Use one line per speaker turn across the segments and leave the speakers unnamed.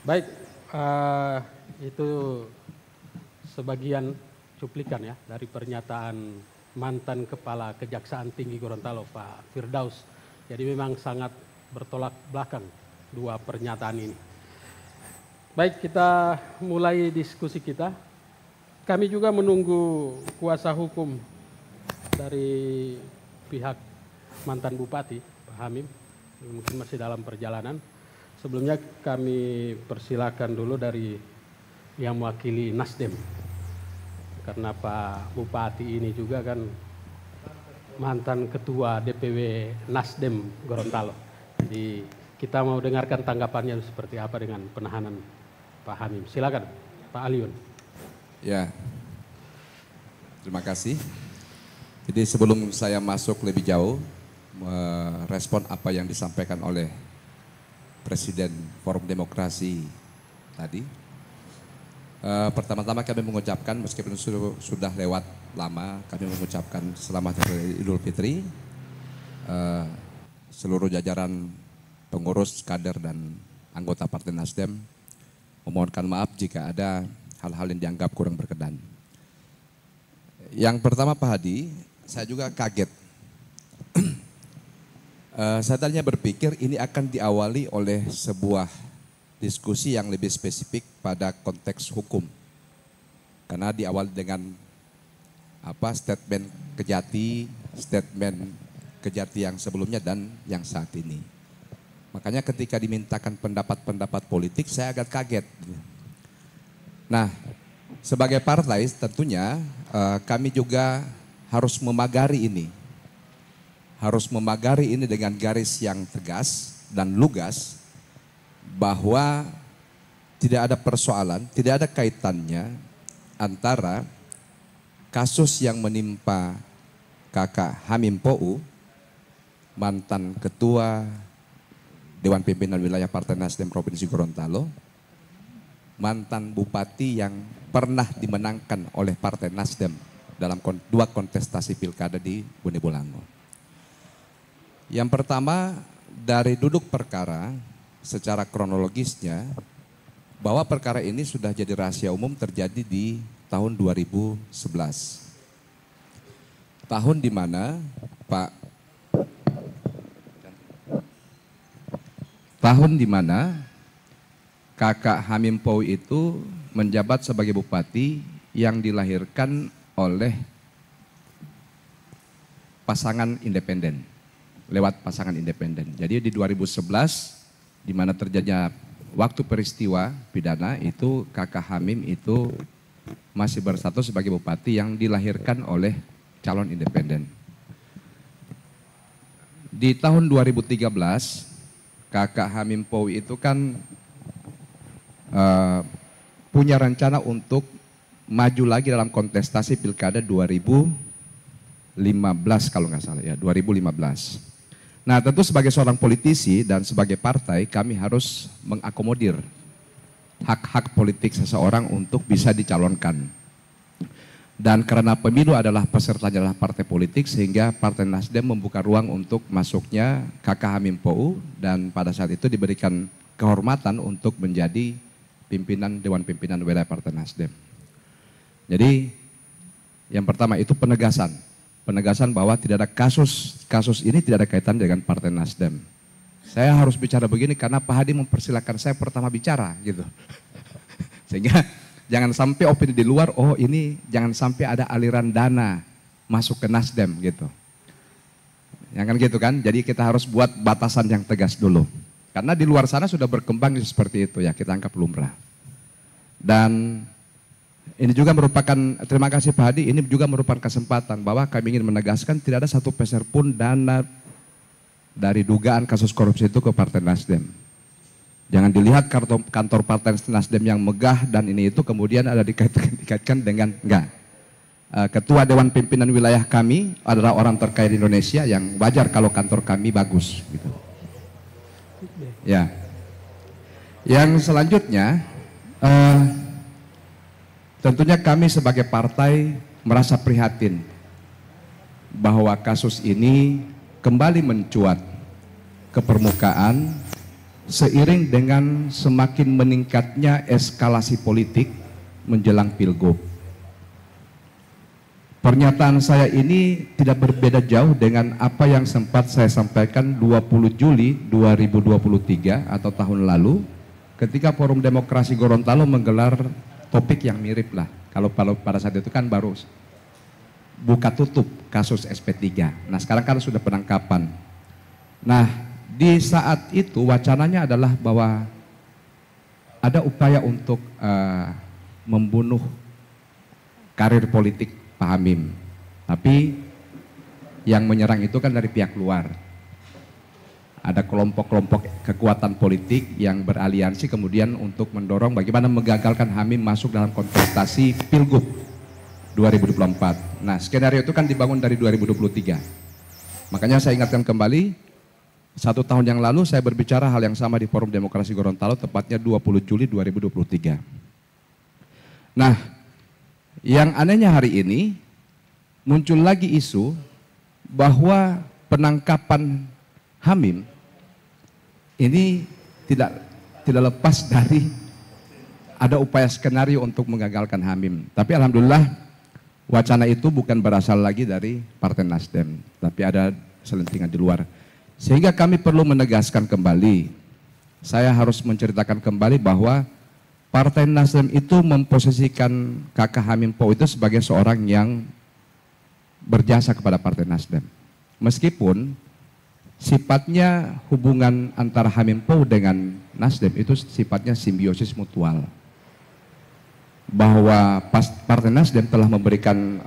Baik, itu sebagian cuplikan ya dari pernyataan mantan Kepala Kejaksaan Tinggi Gorontalo Pak Firdaus. Jadi memang sangat bertolak belakang dua pernyataan ini. Baik, kita mulai diskusi kita. Kami juga menunggu kuasa hukum dari pihak mantan Bupati Pak Hamim, mungkin masih dalam perjalanan. Sebelumnya kami persilakan dulu dari yang mewakili Nasdem, karena Pak Bupati ini juga kan mantan Ketua DPW Nasdem Gorontalo. Jadi kita mau dengarkan tanggapannya seperti apa dengan penahanan Pak Hamim. Silakan Pak Aliun.
Ya, terima kasih. Jadi sebelum saya masuk lebih jauh, merespon apa yang disampaikan oleh Presiden Forum Demokrasi tadi. Pertama-tama kami mengucapkan, meskipun sudah lewat lama, kami mengucapkan selamat Hari Idul Fitri. Seluruh jajaran pengurus, kader dan anggota Partai Nasdem memohonkan maaf jika ada hal-hal yang dianggap kurang berkenan. Yang pertama Pak Hadi, saya juga kaget. Saya tadinya berpikir ini akan diawali oleh sebuah diskusi yang lebih spesifik pada konteks hukum. Karena diawali dengan statement Kejati yang sebelumnya dan yang saat ini. Makanya ketika dimintakan pendapat-pendapat politik saya agak kaget. Nah, sebagai partai tentunya kami juga harus memagari ini. Harus memagari ini dengan garis yang tegas dan lugas bahwa tidak ada persoalan, tidak ada kaitannya antara kasus yang menimpa Kakak Hamim Pou, mantan Ketua Dewan Pimpinan Wilayah Partai Nasdem Provinsi Gorontalo, mantan Bupati yang pernah dimenangkan oleh Partai Nasdem dalam dua kontestasi pilkada di Bone Bolango. Yang pertama, dari duduk perkara secara kronologisnya, bahwa perkara ini sudah jadi rahasia umum terjadi di tahun 2011. Tahun di mana Kakak Hamim Pou itu menjabat sebagai bupati yang dilahirkan oleh pasangan independen, lewat pasangan independen. Jadi di 2011 di mana terjadinya waktu peristiwa pidana itu Kakak Hamim itu masih berstatus sebagai bupati yang dilahirkan oleh calon independen. Di tahun 2013 Kakak Hamim Pou itu kan punya rencana untuk maju lagi dalam kontestasi pilkada 2015 kalau nggak salah ya, 2015. Nah tentu sebagai seorang politisi dan sebagai partai kami harus mengakomodir hak-hak politik seseorang untuk bisa dicalonkan. Dan karena pemilu adalah pesertanya adalah partai politik sehingga Partai Nasdem membuka ruang untuk masuknya Kakak Hamim Pou dan pada saat itu diberikan kehormatan untuk menjadi pimpinan Dewan Pimpinan Wilayah Partai Nasdem. Jadi yang pertama itu penegasan bahwa tidak ada kasus ini tidak ada kaitan dengan Partai Nasdem. Saya harus bicara begini karena Pak Hadi mempersilahkan saya pertama bicara gitu. Sehingga jangan sampai opini di luar, oh ini jangan sampai ada aliran dana masuk ke Nasdem gitu. Yang kan gitu kan, jadi kita harus buat batasan yang tegas dulu. Karena di luar sana sudah berkembang seperti itu ya, kita anggap lumrah. Dan ini juga merupakan, terima kasih Pak Hadi, ini juga merupakan kesempatan bahwa kami ingin menegaskan tidak ada satu peser pun dana dari dugaan kasus korupsi itu ke Partai Nasdem. Jangan dilihat kantor Partai Nasdem yang megah dan ini itu kemudian ada dikaitkan dengan enggak. Ketua Dewan Pimpinan Wilayah kami adalah orang terkaya di Indonesia yang wajar kalau kantor kami bagus. Gitu. Ya. Yang selanjutnya, tentunya kami sebagai partai merasa prihatin bahwa kasus ini kembali mencuat ke permukaan seiring dengan semakin meningkatnya eskalasi politik menjelang Pilgub. Pernyataan saya ini tidak berbeda jauh dengan apa yang sempat saya sampaikan 20 Juli 2023 atau tahun lalu ketika Forum Demokrasi Gorontalo menggelar topik yang mirip lah. Kalau pada saat itu kan baru buka tutup kasus SP3. Nah sekarang kan sudah penangkapan. Nah di saat itu wacananya adalah bahwa ada upaya untuk membunuh karir politik Pak Hamim. Tapi yang menyerang itu kan dari pihak luar. Ada kelompok-kelompok kekuatan politik yang beraliansi kemudian untuk mendorong bagaimana menggagalkan Hamim masuk dalam kontestasi Pilgub 2024. Nah, skenario itu kan dibangun dari 2023. Makanya saya ingatkan kembali, 1 tahun yang lalu saya berbicara hal yang sama di Forum Demokrasi Gorontalo, tepatnya 20 Juli 2023. Nah, yang anehnya hari ini muncul lagi isu bahwa penangkapan Hamim ini tidak lepas dari ada upaya skenario untuk mengagalkan Hamim. Tapi alhamdulillah wacana itu bukan berasal lagi dari Partai Nasdem, tapi ada selentingan di luar. Sehingga kami perlu menegaskan kembali, saya harus menceritakan kembali bahwa Partai Nasdem itu memposisikan Kakak Hamim Pau itu sebagai seorang yang berjasa kepada Partai Nasdem. Meskipun sifatnya hubungan antara Hamim Pau dengan Nasdem itu sifatnya simbiosis mutual. Bahwa Partai Nasdem telah memberikan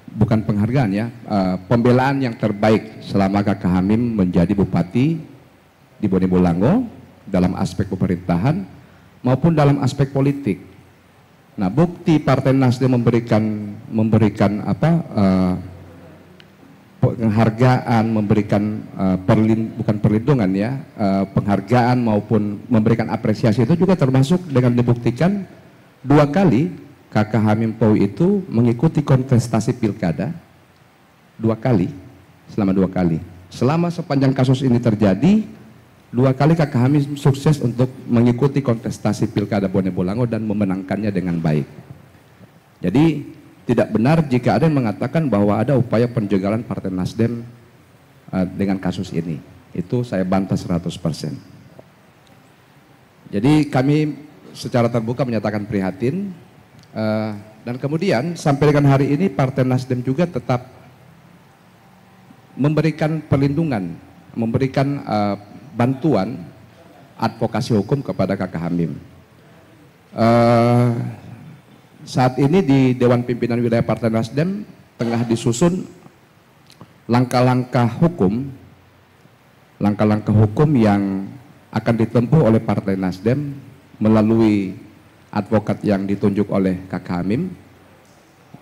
bukan penghargaan ya, pembelaan yang terbaik selama Kakak Hamim menjadi bupati di Bone Bolango dalam aspek pemerintahan maupun dalam aspek politik. Nah, bukti Partai Nasdem memberikan penghargaan, memberikan bukan perlindungan ya, penghargaan maupun memberikan apresiasi itu juga termasuk dengan dibuktikan 2 kali Kakak Hamim Pau itu mengikuti kontestasi pilkada 2 kali, selama 2 kali. Selama sepanjang kasus ini terjadi, 2 kali Kakak Hamim sukses untuk mengikuti kontestasi pilkada Bone Bolango dan memenangkannya dengan baik. Jadi tidak benar jika ada yang mengatakan bahwa ada upaya penjagalan Partai Nasdem dengan kasus ini. Itu saya bantah 100%. Jadi kami secara terbuka menyatakan prihatin dan kemudian sampai dengan hari ini Partai Nasdem juga tetap memberikan perlindungan, memberikan bantuan advokasi hukum kepada Kakak Hamim. Saat ini di Dewan Pimpinan Wilayah Partai Nasdem tengah disusun langkah-langkah hukum yang akan ditempuh oleh Partai Nasdem melalui advokat yang ditunjuk oleh Kakak Hamim.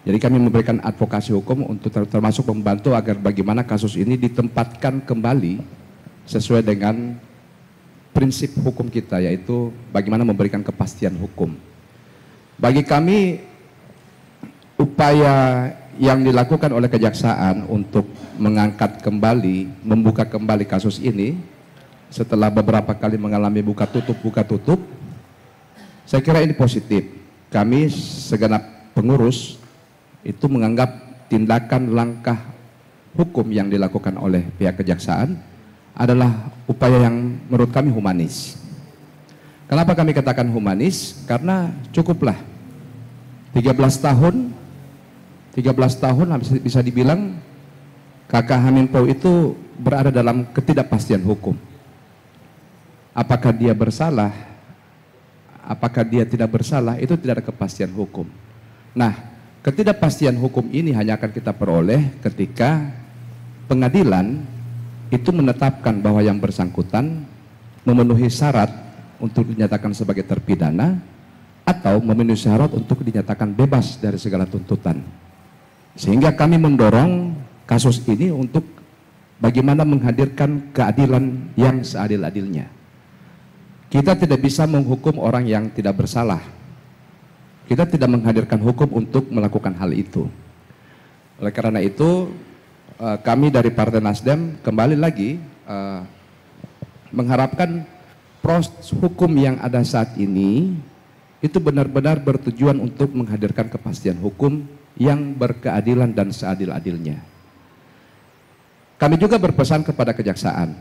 Jadi kami memberikan advokasi hukum untuk termasuk membantu agar bagaimana kasus ini ditempatkan kembali sesuai dengan prinsip hukum kita, yaitu bagaimana memberikan kepastian hukum. Bagi kami, upaya yang dilakukan oleh Kejaksaan untuk mengangkat kembali, membuka kembali kasus ini, setelah beberapa kali mengalami buka tutup, saya kira ini positif. Kami segenap pengurus itu menganggap tindakan langkah hukum yang dilakukan oleh pihak Kejaksaan adalah upaya yang menurut kami humanis. Kenapa kami katakan humanis? Karena cukuplah 13 tahun bisa dibilang Kakak Hamim Pau itu berada dalam ketidakpastian hukum. Apakah dia bersalah? Apakah dia tidak bersalah? Itu tidak ada kepastian hukum. Nah, ketidakpastian hukum ini hanya akan kita peroleh ketika pengadilan itu menetapkan bahwa yang bersangkutan memenuhi syarat untuk dinyatakan sebagai terpidana atau memenuhi syarat untuk dinyatakan bebas dari segala tuntutan. Sehingga kami mendorong kasus ini untuk bagaimana menghadirkan keadilan yang seadil-adilnya. Kita tidak bisa menghukum orang yang tidak bersalah. Kita tidak menghadirkan hukum untuk melakukan hal itu. Oleh karena itu, kami dari Partai Nasdem kembali lagi mengharapkan proses hukum yang ada saat ini itu benar-benar bertujuan untuk menghadirkan kepastian hukum yang berkeadilan dan seadil-adilnya. Kami juga berpesan kepada kejaksaan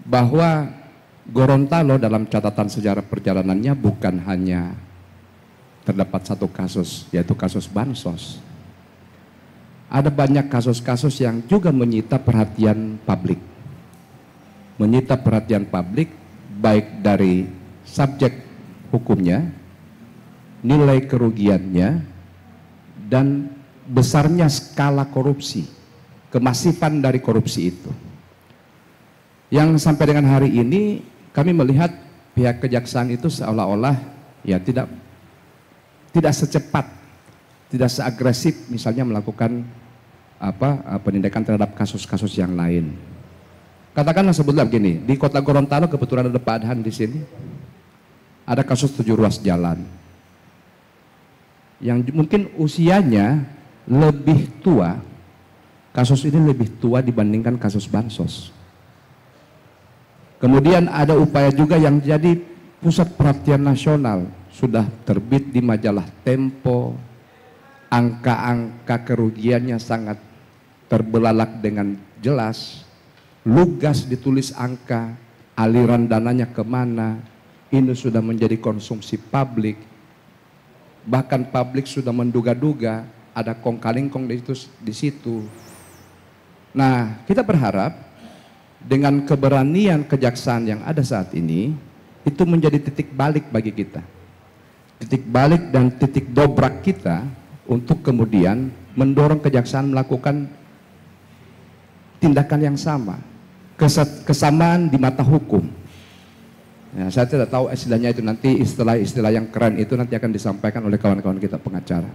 bahwa Gorontalo dalam catatan sejarah perjalanannya bukan hanya terdapat satu kasus, yaitu kasus bansos. Ada banyak kasus-kasus yang juga menyita perhatian publik. Menyita perhatian publik baik dari subjek hukumnya, nilai kerugiannya, dan besarnya skala korupsi, kemasifan dari korupsi itu. Yang sampai dengan hari ini kami melihat pihak kejaksaan itu seolah-olah ya tidak secepat, tidak seagresif misalnya melakukan penindakan terhadap kasus-kasus yang lain. Katakanlah sebutlah begini, di kota Gorontalo kebetulan ada Pak Adhan di sini. Ada kasus 7 ruas jalan yang mungkin usianya lebih tua. Kasus ini lebih tua dibandingkan kasus bansos. Kemudian ada upaya juga yang jadi pusat perhatian nasional, sudah terbit di majalah Tempo, angka-angka kerugiannya sangat terbelalak dengan jelas, lugas ditulis angka, aliran dananya kemana, ini sudah menjadi konsumsi publik, bahkan publik sudah menduga-duga ada kong kalingkong di situ. Nah, kita berharap dengan keberanian kejaksaan yang ada saat ini, itu menjadi titik balik bagi kita. Titik balik dan titik dobrak kita untuk kemudian mendorong kejaksaan melakukan tindakan yang sama. Kesamaan di mata hukum. Ya, saya tidak tahu istilahnya itu, nanti istilah-istilah yang keren itu nanti akan disampaikan oleh kawan-kawan kita pengacara.